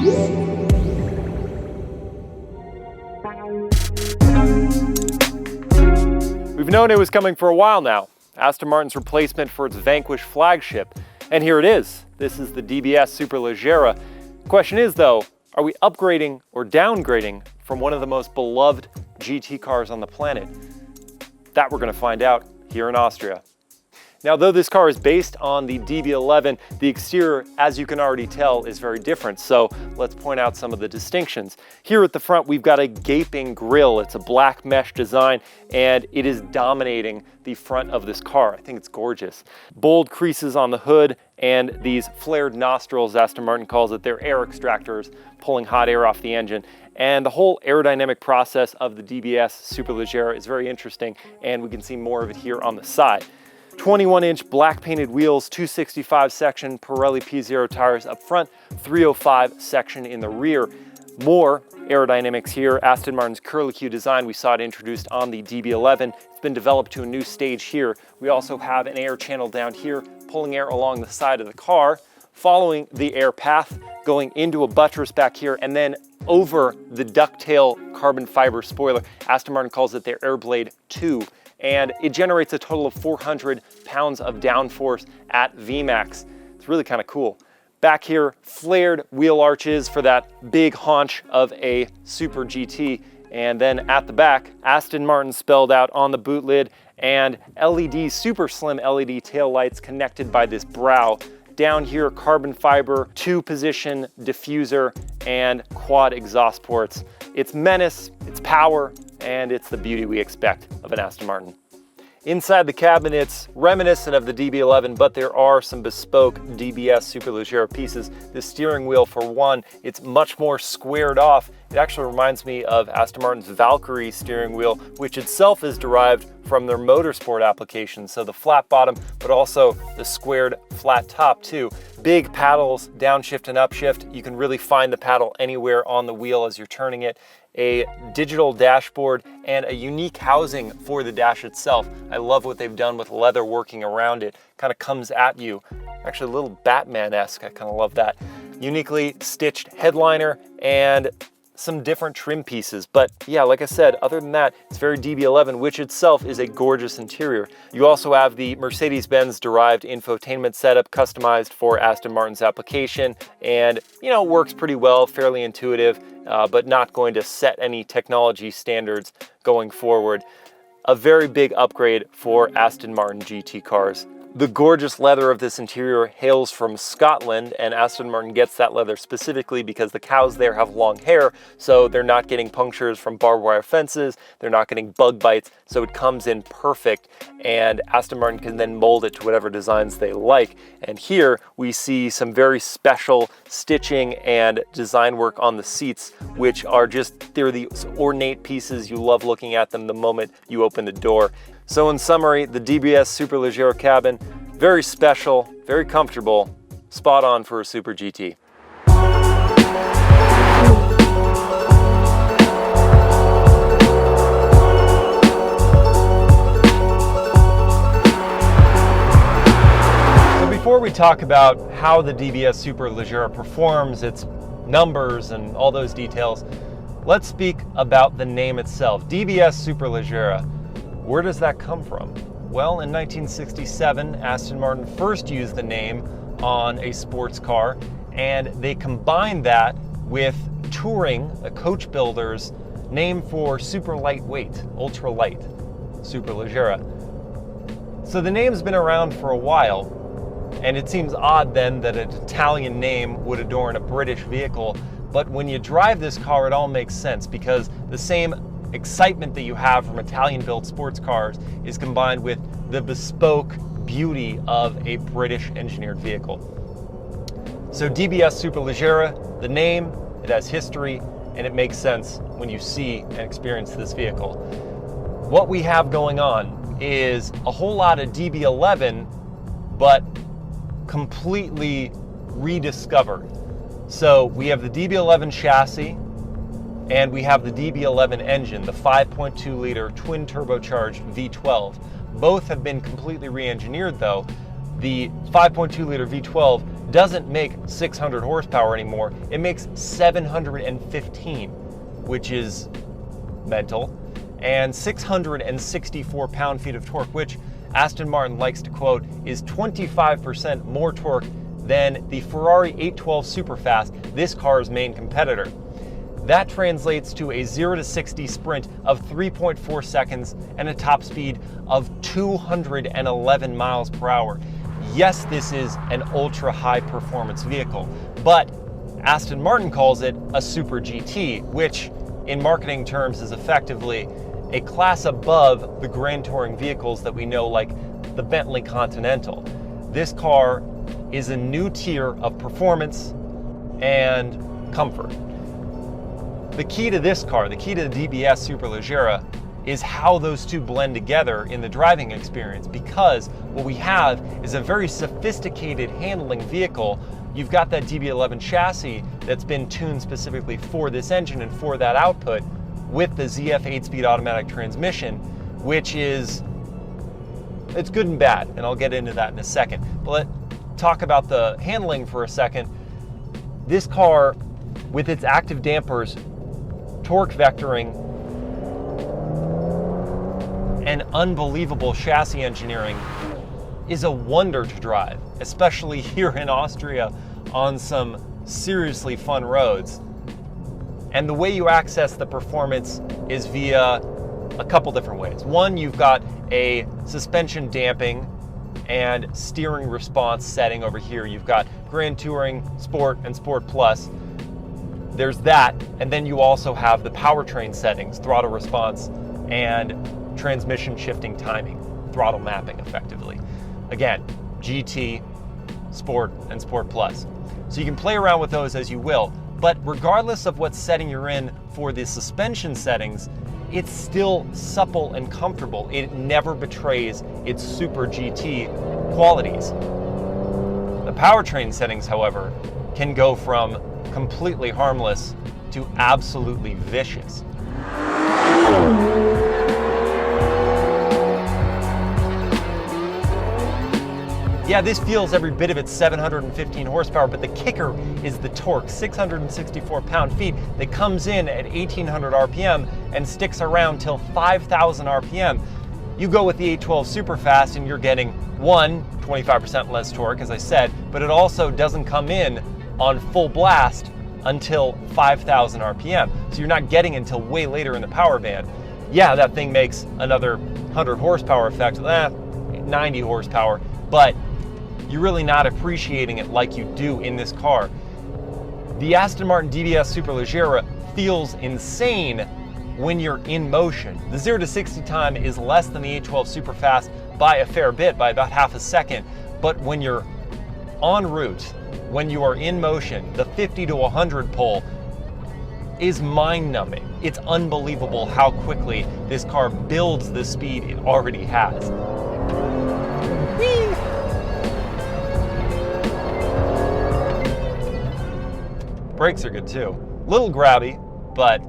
We've known it was coming for a while now. Aston Martin's replacement for its Vanquish flagship. And here it is. This is the DBS Superleggera. Question is though, are we upgrading or downgrading from one of the most beloved GT cars on the planet? That we're going to find out here in Austria. Now, though this car is based on the DB11, the exterior, as you can already tell, is very different. So let's point out some of the distinctions. Here at the front, we've got a gaping grille. It's a black mesh design, and it is dominating the front of this car. I think it's gorgeous. Bold creases on the hood and these flared nostrils, Aston Martin calls it. They're air extractors, pulling hot air off the engine. And the whole aerodynamic process of the DBS Superleggera is very interesting, and we can see more of it here on the side. 21-inch black painted wheels, 265 section Pirelli P0 tires up front, 305 section in the rear. More aerodynamics here. Aston Martin's curlicue design, we saw it introduced on the DB11. It's been developed to a new stage here. We also have an air channel down here, pulling air along the side of the car, following the air path, going into a buttress back here, and then over the ducktail carbon fiber spoiler. Aston Martin calls it their Airblade 2. And it generates a total of 400 pounds of downforce at Vmax. It's really kind of cool. Back here, flared wheel arches for that big haunch of a Super GT. And then at the back, Aston Martin spelled out on the boot lid, and LED, super slim LED tail lights connected by this brow. Down here, carbon fiber, 2-position diffuser, and quad exhaust ports. It's menace, it's power, and it's the beauty we expect of an Aston Martin. Inside the cabin, it's reminiscent of the DB11, but there are some bespoke DBS Superleggera pieces. The steering wheel, for one, it's much more squared off. It actually reminds me of Aston Martin's Valkyrie steering wheel, which itself is derived from their motorsport application. So the flat bottom, but also the squared flat top too. Big paddles, downshift and upshift. You can really find the paddle anywhere on the wheel as you're turning it. A digital dashboard and a unique housing for the dash itself. I love what they've done with leather working around it. Kind of comes at you. Actually a little Batman-esque, I kind of love that. Uniquely stitched headliner and some different trim pieces. But yeah, like I said, other than that, it's very DB11, which itself is a gorgeous interior. You also have the Mercedes-Benz derived infotainment setup customized for Aston Martin's application, and works pretty well, fairly intuitive, but not going to set any technology standards going forward. A very big upgrade for Aston Martin GT cars. The gorgeous leather of this interior hails from Scotland, and Aston Martin gets that leather specifically because the cows there have long hair, so they're not getting punctures from barbed wire fences, they're not getting bug bites, so it comes in perfect, and Aston Martin can then mold it to whatever designs they like. And here we see some very special stitching and design work on the seats, which are they're these ornate pieces. You love looking at them the moment you open the door. So in summary, the DBS Superleggera cabin, very special, very comfortable, spot on for a Super GT. So before we talk about how the DBS Superleggera performs, its numbers and all those details, let's speak about the name itself, DBS Superleggera. Where does that come from? Well, in 1967, Aston Martin first used the name on a sports car, and they combined that with Touring, a coach builder's name for super lightweight, ultra light, Superleggera. So the name's been around for a while, and it seems odd then that an Italian name would adorn a British vehicle, but when you drive this car, it all makes sense because the same excitement that you have from Italian-built sports cars is combined with the bespoke beauty of a British engineered vehicle. So DBS Superleggera, the name, it has history, and it makes sense when you see and experience this vehicle. What we have going on is a whole lot of DB11, but completely rediscovered. So we have the DB11 chassis, and we have the DB11 engine, the 5.2 liter twin turbocharged V12. Both have been completely re-engineered though. The 5.2 liter V12 doesn't make 600 horsepower anymore. It makes 715, which is mental, and 664 pound-feet of torque, which Aston Martin likes to quote is 25% more torque than the Ferrari 812 Superfast, this car's main competitor. That translates to a 0 to 60 sprint of 3.4 seconds and a top speed of 211 miles per hour. Yes, this is an ultra high performance vehicle, but Aston Martin calls it a Super GT, which in marketing terms is effectively a class above the Grand Touring vehicles that we know, like the Bentley Continental. This car is a new tier of performance and comfort. The key to this car, the key to the DBS Superleggera, is how those two blend together in the driving experience, because what we have is a very sophisticated handling vehicle. You've got that DB11 chassis that's been tuned specifically for this engine and for that output, with the ZF 8-speed automatic transmission, which is, it's good and bad, and I'll get into that in a second. But let's talk about the handling for a second. This car, with its active dampers, torque vectoring, and unbelievable chassis engineering, is a wonder to drive, especially here in Austria on some seriously fun roads. And the way you access the performance is via a couple different ways. One, you've got a suspension damping and steering response setting over here. You've got Grand Touring, Sport, and Sport Plus. There's that, and then you also have the powertrain settings, throttle response, and transmission shifting timing, throttle mapping effectively. Again, GT, Sport, and Sport Plus. So you can play around with those as you will. But regardless of what setting you're in for the suspension settings, it's still supple and comfortable. It never betrays its Super GT qualities. The powertrain settings, however, can go from completely harmless to absolutely vicious. Yeah, this feels every bit of its 715 horsepower, but the kicker is the torque, 664 pound-feet, that comes in at 1800 RPM and sticks around till 5000 RPM. You go with the 812 Superfast and you're getting, one, 25% less torque, as I said, but it also doesn't come in on full blast until 5000 RPM. So you're not getting until way later in the power band. Yeah, that thing makes another 100 horsepower effect, 90 horsepower, but you're really not appreciating it like you do in this car. The Aston Martin DBS Superleggera feels insane when you're in motion. The 0 to 60 time is less than the 812 Superfast by a fair bit, by about half a second, but when you're en route, when you are in motion, the 50 to 100 pull is mind-numbing. It's unbelievable how quickly this car builds the speed it already has. Whee! Brakes are good too. Little grabby, but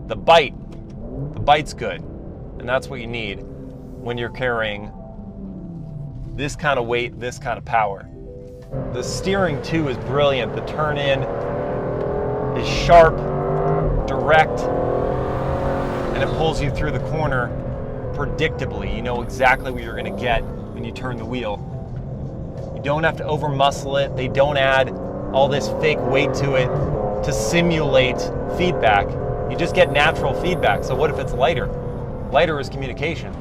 the bite's good. And that's what you need when you're carrying this kind of weight, this kind of power. The steering too is brilliant. The turn in is sharp, direct, and it pulls you through the corner predictably. You know exactly what you're gonna get when you turn the wheel. You don't have to over muscle it. They don't add all this fake weight to it to simulate feedback. You just get natural feedback. So what if it's lighter? Lighter is communication.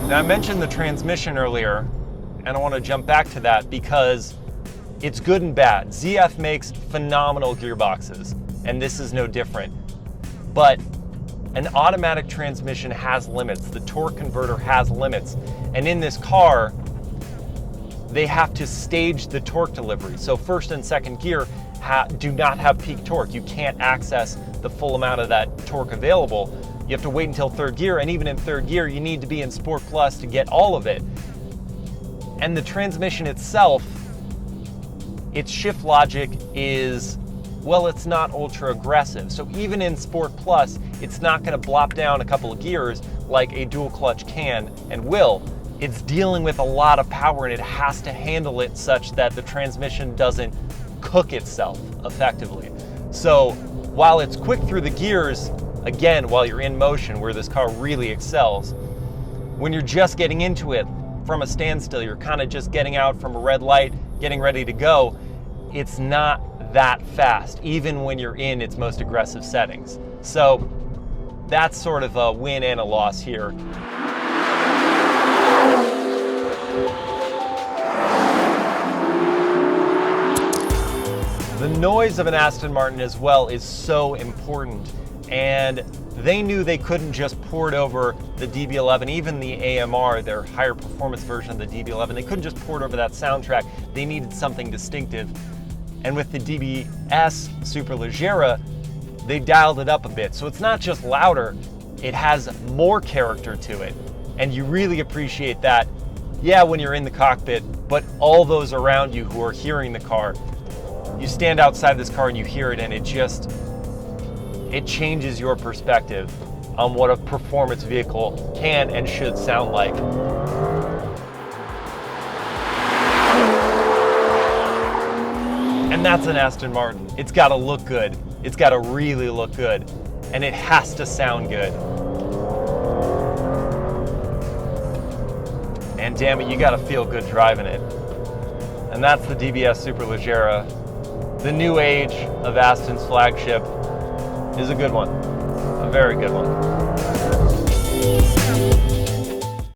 Now I mentioned the transmission earlier, and I want to jump back to that because it's good and bad. ZF makes phenomenal gearboxes, and this is no different. But an automatic transmission has limits. The torque converter has limits. And in this car, they have to stage the torque delivery. So first and second gear do not have peak torque. You can't access the full amount of that torque available. You have to wait until third gear, and even in third gear, you need to be in Sport Plus to get all of it. And the transmission itself, its shift logic is, well, it's not ultra aggressive. So even in Sport Plus, it's not gonna blop down a couple of gears like a dual clutch can and will. it's dealing with a lot of power and it has to handle it such that the transmission doesn't cook itself effectively. So while it's quick through the gears, again, while you're in motion, where this car really excels, when you're just getting into it from a standstill, you're kind of just getting out from a red light, getting ready to go, it's not that fast, even when you're in its most aggressive settings. So that's sort of a win and a loss here. The noise of an Aston Martin as well is so important, and they knew they couldn't just port over the DB11, even the AMR, their higher performance version of the DB11, they couldn't just port over that soundtrack. They needed something distinctive. And with the DBS Superleggera, they dialed it up a bit. So it's not just louder, it has more character to it. And you really appreciate that, yeah, when you're in the cockpit, but all those around you who are hearing the car. You stand outside this car and you hear it, and it changes your perspective on what a performance vehicle can and should sound like. And that's an Aston Martin. It's got to look good. It's got to really look good. And it has to sound good. And damn it, you got to feel good driving it. And that's the DBS Superleggera. The new age of Aston's flagship is a good one, a very good one.